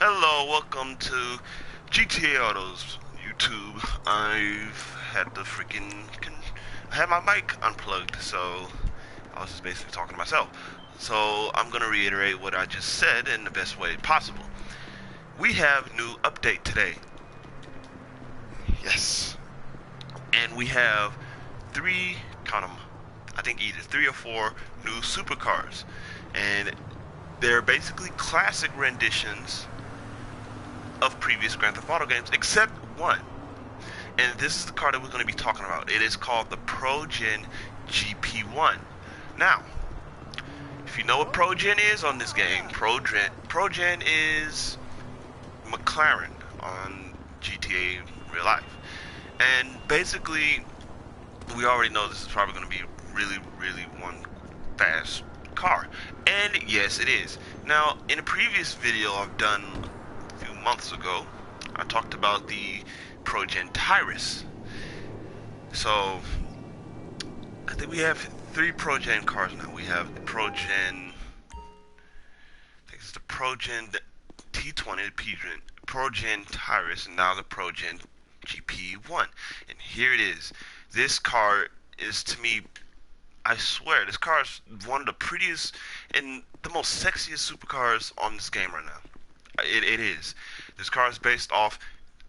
Hello, welcome to GTA Autos YouTube. I've had the I had my mic unplugged, so I was just basically talking to myself. So I'm gonna reiterate what I just said in the best way possible. We have new update today. Yes. And we have three, count 'em, I think either three or four new supercars. And they're basically classic renditions of previous Grand Theft Auto games, except one. And this is the car that we're going to be talking about. It is called the Progen GP1. Now, if you know what Progen is on this game, Progen is McLaren on GTA real life. And basically, we already know this is probably going to be really one fast car. And yes, it is. Now, in a previous video I've done a few months ago, I talked about the Progen Tyrus. So, I think we have three Progen cars now. We have the Progen, I think it's the Progen T20, the Progen Tyrus, and now the Progen GP1. And here it is. This car is, to me, I swear, this car is one of the prettiest and the most sexiest supercars on this game right now. It is. This car is based off,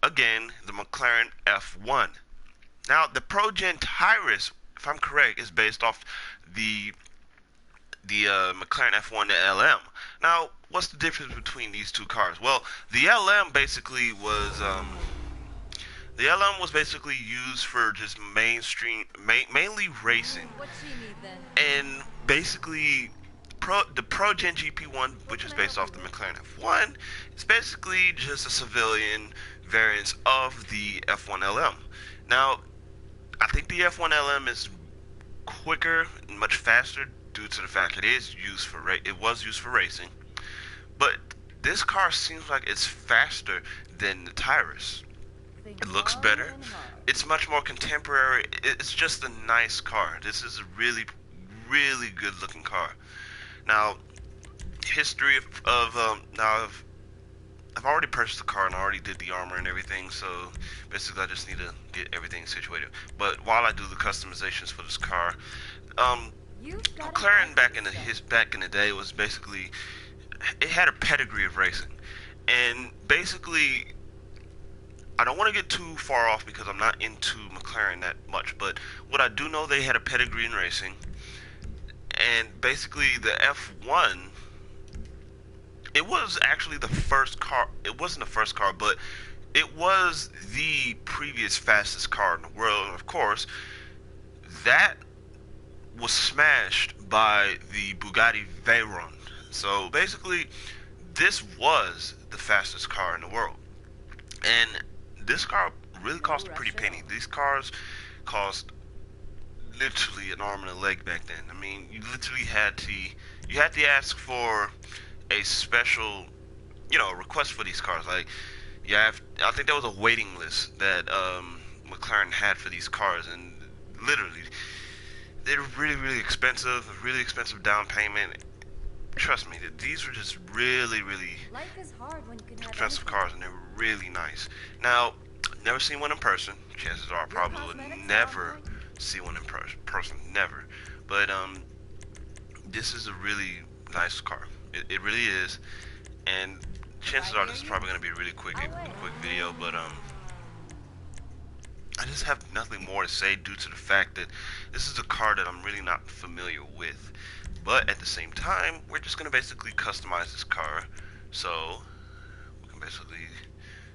again, the McLaren F1. Now, the Progen Tyrus, if I'm correct, is based off the McLaren F1 to LM. Now, what's the difference between these two cars? Well, the LM basically was basically used for just mainly racing, and basically the Progen GP1, which is based off the McLaren F1, is basically just a civilian variant of the F1 LM. Now, I think the F1 LM is quicker and much faster due to the fact it was used for racing. But this car seems like it's faster than the Tyrus. It looks better. It's much more contemporary. It's just a nice car. This is a really good looking car. Now, history now I've already purchased the car and I already did the armor and everything, so basically I just need to get everything situated. But while I do the customizations for this car, McLaren back in the day was basically, it had a pedigree of racing, and basically I don't want to get too far off because I'm not into McLaren that much, but what I do know, they had a pedigree in racing. And basically the F1, it was actually the first car. It wasn't the first car, but it was the previous fastest car in the world. And of course, that was smashed by the Bugatti Veyron. So basically, this was the fastest car in the world. And this car really cost a pretty penny. These cars cost literally an arm and a leg back then. I mean, you literally had to ask for a special, request for these cars. Like, I think there was a waiting list that McLaren had for these cars, and literally, they're really expensive down payment. Trust me, these were just really expensive cars, and they're really nice. Now, never seen one in person. Chances are I probably would never see one in person, never. But this is a really nice car. It really is, and chances are this is probably gonna be a really quick video. But I just have nothing more to say due to the fact that this is a car that I'm really not familiar with. But at the same time, we're just gonna basically customize this car, so we can basically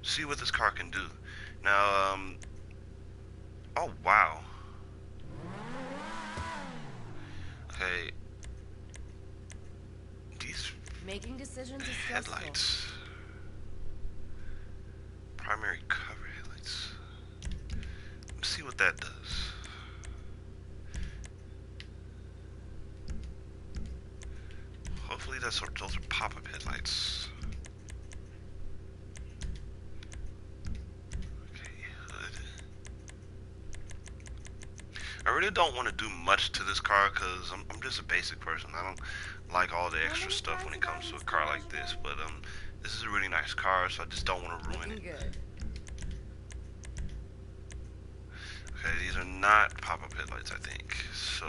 see what this car can do. Now, oh wow. Okay, these Making decisions is stressful. headlights, primary cover headlights. Let's see what that does. Hopefully those are pop-up headlights. Okay, hood. I really don't want to do much to this car because I'm just a basic person. I don't like all the extra stuff when it comes to a car like this. But This is a really nice car, so I just don't want to ruin it. Good. Okay, these are not pop-up headlights, I think. So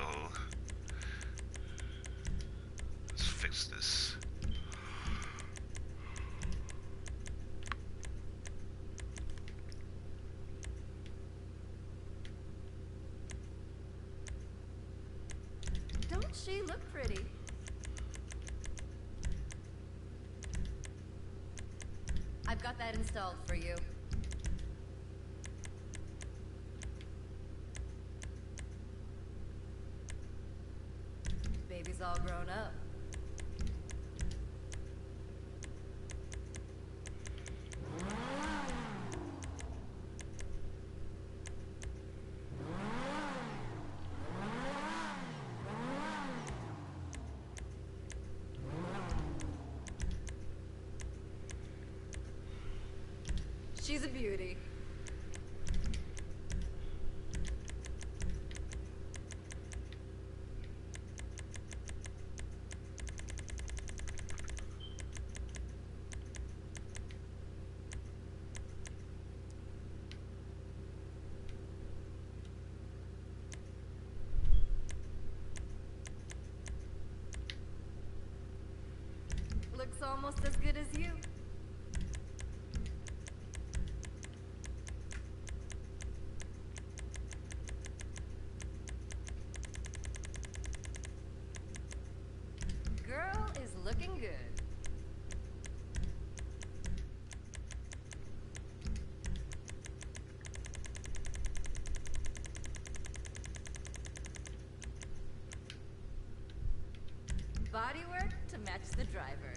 let's fix this. Don't she look pretty? I've got that installed for you. Baby's all grown up. She's a beauty. Looks almost as good as you. Girl is looking good. Bodywork to match the driver.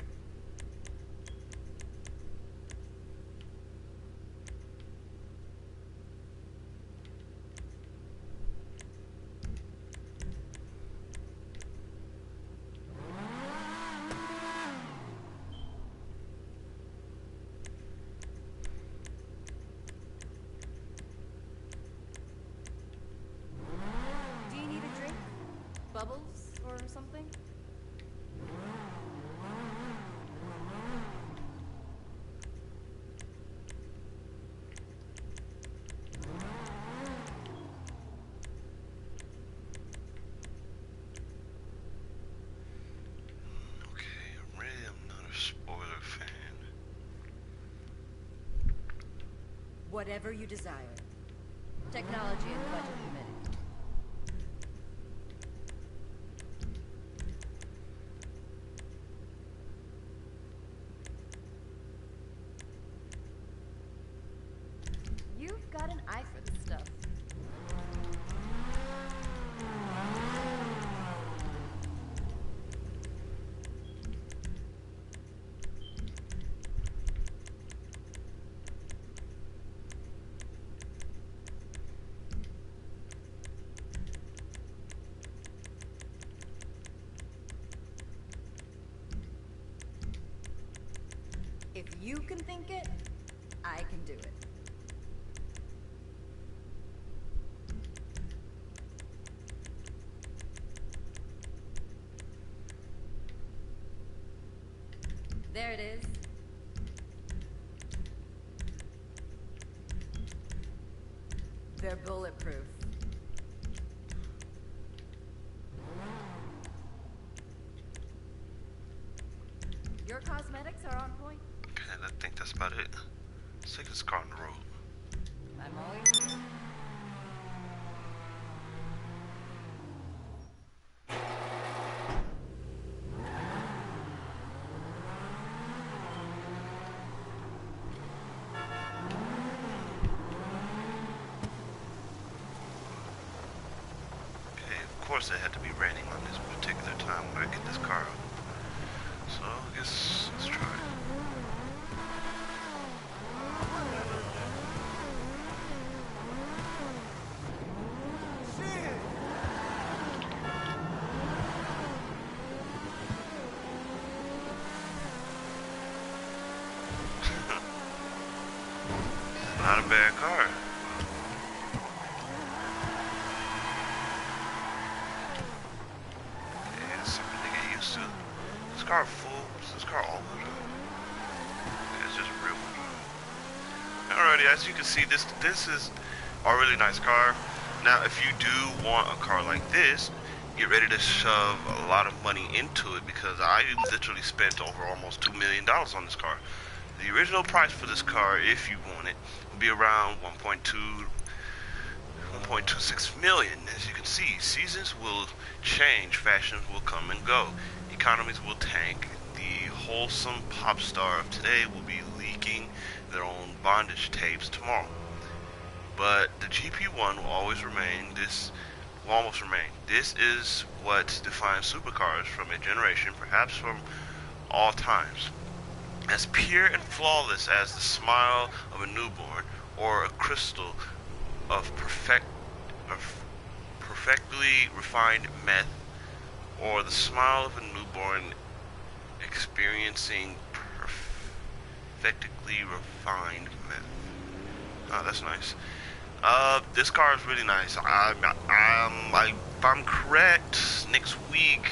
Do you need a drink? Bubbles or something? Okay, really, I'm not a spoiler fan. Whatever you desire. Technology and budget permitted. You've got an eye for this stuff. If you can think it, I can do it. There it is. They're bulletproof. Your cosmetics are on point. Okay, I think that's about it. Let's take this car on the road. I'm always... Okay, of course it had to be raining on this particular time when I get this car out. So I guess let's try it. Not a bad car. Okay, it's something to get used to. This car full. Is this car all wheel drive? everybody, as you can see, this is a really nice car. Now, if you do want a car like this, get ready to shove a lot of money into it, because I literally spent over almost $2 million on this car. The original price for this car, if you want it, will be around 1.26 million. As you can see, seasons will change, fashions will come and go, economies will tank. The wholesome pop star of today will be leaking their own bondage tapes tomorrow. But the GP1 will always remain. This will almost remain. This is what defines supercars from a generation, perhaps from all times. As pure and flawless as the smile of a newborn, or a crystal of perfectly refined meth, or the smile of a newborn experiencing perfectly refined meth. Oh, that's nice. This car is really nice. If I'm correct, next week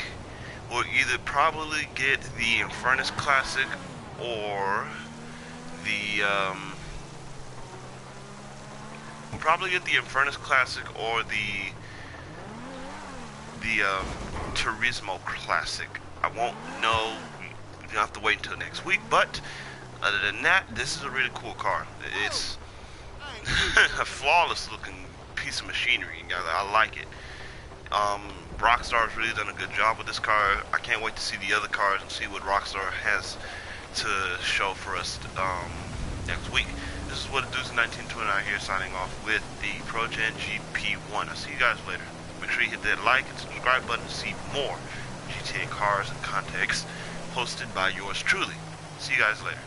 we'll either probably get the Infernus Classic or the we'll probably get the Infernus Classic or the Turismo Classic. I won't know. You have to wait until next week. But other than that, this is a really cool car. It's a flawless looking piece of machinery. I like it. Rockstar's really done a good job with this car. I can't wait to see the other cars and see what Rockstar has to show for us next week. This is what it does in 1929 here, signing off with the Progen GP1. I'll see you guys later. Make sure you hit that like and subscribe button to see more GTA cars and context hosted by yours truly. See you guys later.